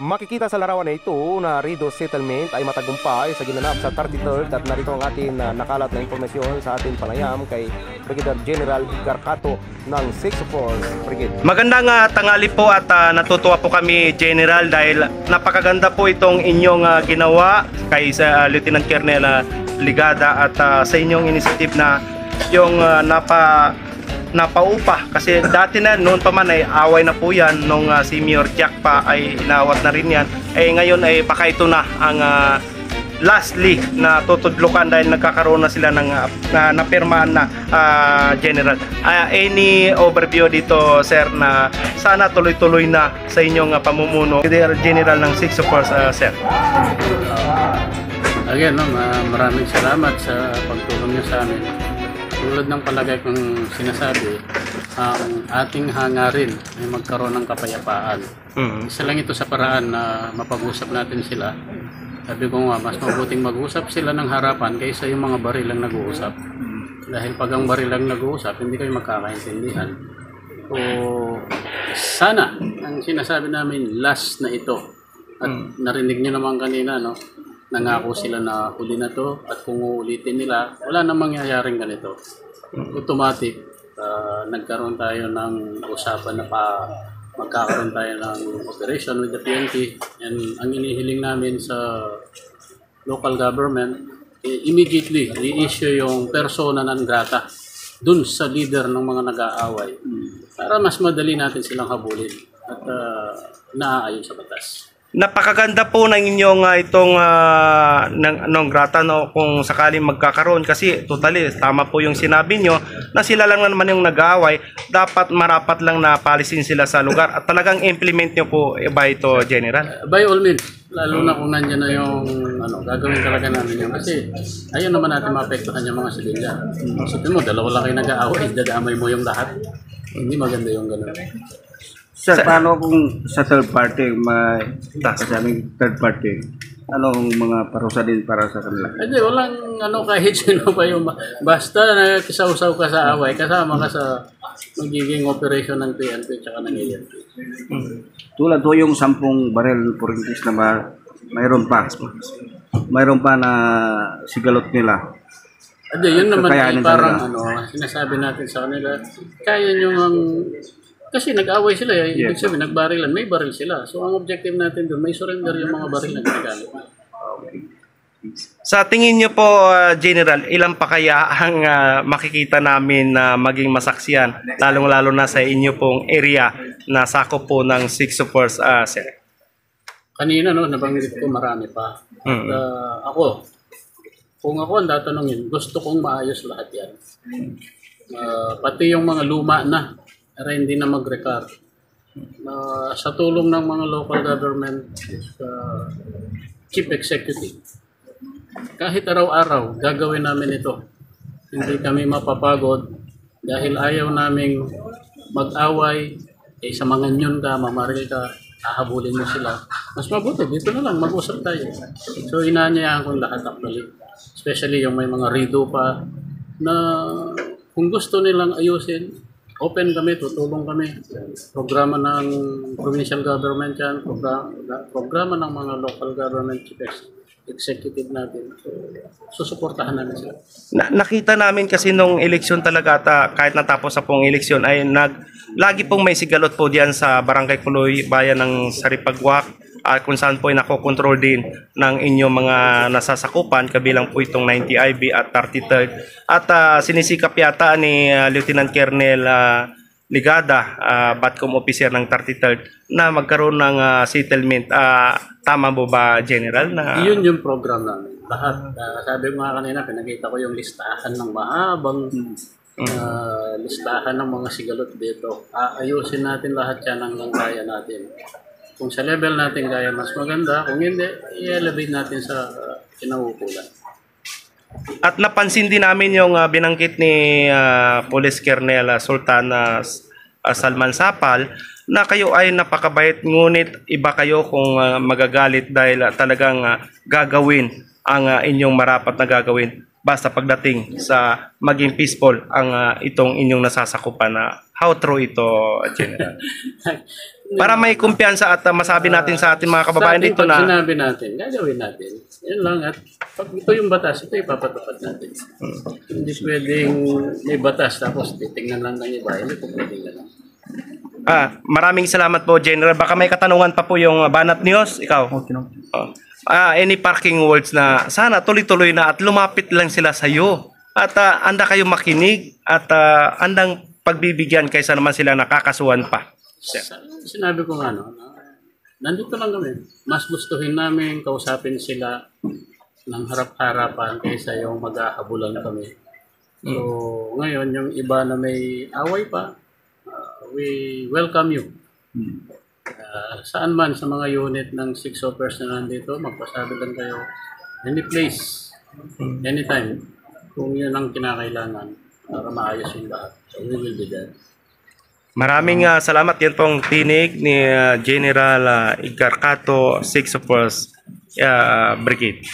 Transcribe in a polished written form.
Makikita sa larawan na ito na Rido Settlement ay matagumpay sa ginanap sa 33rd at narito ang ating nakalat na impormasyon sa ating panayam kay Brigadier General Garcato ng 6th Force Brigade. Magandang tanghali po at natutuwa po kami, General, dahil napakaganda po itong inyong ginawa kay sa Lieutenant Colonel Ligada at sa inyong initiative na yung napaupa, kasi dati na noon pa man ay away na po yan nung si Mayor Jack pa ay inawat na rin yan, ngayon ay baka ito na ang lastly na tutudlukan dahil nagkakaroon na sila ng napirmahan na General. Any overview dito, sir, na sana tuloy-tuloy na sa inyong pamumuno, General ng 6th Force, sir? Again, maraming salamat sa pagtulong niyo sa amin. Tulad ng palagay kong sinasabi, ang ating hangarin ay magkaroon ng kapayapaan. Isa lang ito sa paraan na mapag-usap natin sila. Sabi ko nga, mas mabuting mag-usap sila ng harapan kaysa yung mga baril lang nag-uusap. Dahil pag ang baril lang nag-uusap, hindi kayo magkakaintindihan. So, sana, ang sinasabi namin, last na ito. At narinig nyo naman kanina, no? Nangako sila na huli na to at kung uulitin nila, wala namang mangyayaring ganito. Automatic, nagkaroon tayo ng usapan na magkakaroon tayo ng operation with the PNP, and ang inihiling namin sa local government, immediately i-issue yung persona non grata dun sa leader ng mga nag-aaway para mas madali natin silang habulin at naaayon sa batas. Napakaganda po ng inyong itong ng grata, no, kung sakaling magkakaroon, kasi totally tama po yung sinabi nyo na sila lang naman yung nag-aaway, dapat marapat lang na palisin sila sa lugar at talagang implement nyo po ba ito, General? By all means, lalo na kung nandiyan na yung gagawin talaga namin yun, kasi ayun naman natin maapektuhan yung mga sibilyan. Sabi mo, dalawa lang kayo nag-aaway, dadamay mo yung lahat. Hindi maganda yung gano'n. Sir, paano kung sa third party, kasama third party, anong mga parusa din para sa kanila? Hindi, walang kahit sino pa yung basta nakisaw-saw ka sa away, kasama ka sa magiging operation ng PNP at ng ANP. Tulad po yung 10 barrel purintis na mayroon pa na sigalot nila. Hindi, yun naman ay parang sinasabi natin sa kanila, kaya nyo kasi nag-away sila, ibig sabihin, nagbarilan, may baril sila. So, ang objective natin doon, may surrender yung mga baril na ginagamit. Sa tingin nyo po, General, ilan pa kaya ang makikita namin na maging masaksiyan, lalong-lalo na sa inyo pong area na sakop po ng 6th Force, sir? Kanina, nabanggit ko, marami pa. Kung ako ang tatanungin, gusto kong maayos lahat yan. Pati yung mga luma na, hindi na mag-recar. Sa tulong ng mga local government, chief executive, kahit araw-araw, gagawin namin ito. Hindi kami mapapagod dahil ayaw naming mag-away, sa mga nyon ka, mamaril ka, hahabulin mo sila. Mas mabuti, dito na lang, mag-usap tayo. So, inaanyayahan ko lahat actually. Especially yung may mga rido pa na kung gusto nilang ayusin, open kami, tutulong kami. Programa ng provincial government yan, programa ng mga local government executive natin. So, susuportahan namin sila. Nakita namin kasi nung eleksyon talaga at kahit natapos sa pong eleksyon ay lagi pong may sigalot po diyan sa Barangay Kuloy, bayan ng Saripagwak, kung saan po ay nakokontrol din ng inyong mga nasasakupan, kabilang po itong 90 IB at 33rd. At sinisikap yata ni Lieutenant Colonel Ligada, Batcom officer ng 33rd, na magkaroon ng settlement. Tama po ba, General? Yun yung program namin. Lahat. Sabi mo nga kanina, pinakita ko yung listahan ng mahabang listahan ng mga sigalot dito. Ayusin natin lahat yan hanggang kaya natin. Kung sa level natin kaya mas maganda, kung hindi, i-elevate natin sa kinauukulan. At napansin din namin yung binanggit ni Police Colonel Sultan Salman Sapal na kayo ay napakabait, ngunit iba kayo kung magagalit dahil talagang gagawin ang inyong marapat na gagawin basta pagdating sa maging peaceful ang itong inyong nasasakupan. How true ito, General? Para may kumpiyansa at masabi natin sa ating mga kababayan Sa ating dito pag na sinabi natin, gagawin natin. Yun lang, at pag ito yung batas, ito ipapatupad natin. Hindi pwedeng may batas tapos titingnan lang ng iba, hindi po pwedeng lang. maraming salamat po, General. Baka may katanungan pa po yung Banat News. Ikaw? Any parking words na sana tuloy-tuloy na at lumapit lang sila sa iyo. At anda kayo makinig at andang pagbibigyan kaysa naman sila nakakasuhan pa. Sinabi ko nga, no, nandito lang kami. Mas gustuhin namin kausapin sila ng harap-harapan kaysa yung mag-aabulan kami. So, ngayon, yung iba na may away pa, we welcome you. Saan man sa mga unit ng 6 Opers na nandito, magpasabi lang kayo any place, anytime, kung yun ang kinakailangan para maayos yung lahat. So, we will be there. Maraming salamat. Yan pong tinig ni General Edgar Cato, 6 Opers Brigade.